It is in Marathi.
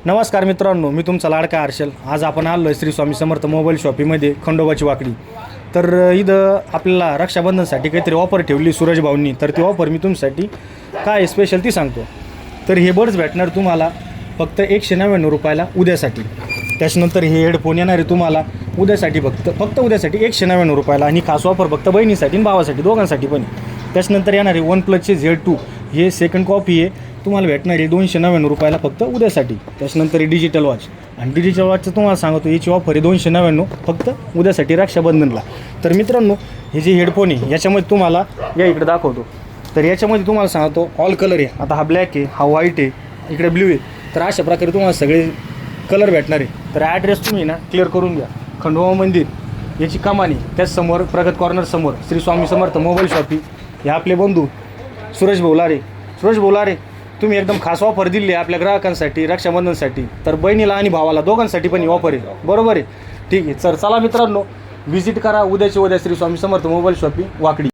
नमस्कार मित्रांनो, मी तुमचा लाडका हर्षल। आज आपण आलो आहे श्री स्वामी समर्थ मोबाईल शॉपीमध्ये खंडोबाची वाकडी। तर इथं आपल्याला रक्षाबंधनसाठी काहीतरी ऑफर ठेवली सूरज भाऊंनी। तर ती ऑफर मी तुमच्यासाठी काय स्पेशल ती सांगतो। तर हे बड्स भेटणार तुम्हाला फक्त 199 रुपयाला उद्यासाठी। त्याच्यानंतर हे हेडफोन येणार आहे तुम्हाला उद्यासाठी फक्त उद्यासाठी 199 रुपयाला। आणि खास ऑफर फक्त बहिणीसाठी आणि भावासाठी दोघांसाठी पण। त्याच्यानंतर येणार आहे OnePlusचे Z2 हे सेकंड कॉपी आहे, तुम्हाला भेटणार आहे 299 रुपयाला फक्त उद्यासाठी। त्याच्यानंतर डिजिटल वॉच, आणि डिजिटल वॉचचं तुम्हाला सांगतो याची ऑफर आहे 299 फक्त उद्यासाठी रक्षाबंधनला। तर मित्रांनो, हे जे हेडफोन आहे याच्यामध्ये तुम्हाला या इकडे दाखवतो। तर याच्यामध्ये तुम्हाला सांगतो ऑल कलर आहे। आता हा ब्लॅक आहे, हा व्हाईट आहे, इकडे ब्ल्यू आहे। तर अशा प्रकारे तुम्हाला सगळे कलर भेटणार आहे। तर ॲड्रेस तुम्ही ना क्लिअर करून घ्या। खंडोबा मंदिर याची कमानी त्याचसमोर प्रगत कॉर्नर समोर श्री स्वामी समर्थ मोबाईल शॉपी। हे आपले बंधू सुरेश बोलारे तुम्ही एकदम खास ऑफर दिली आहे आपल्या ग्राहकांसाठी रक्षाबंधनसाठी। तर बहिणीला आणि भावाला दोघांसाठी पण ही ऑफर आहे, बरोबर आहे? ठीक आहे, चला मित्रांनो, व्हिजिट करा उद्याच्या उद्या श्री स्वामी समर्थ मोबाईल शॉपी वाकडी।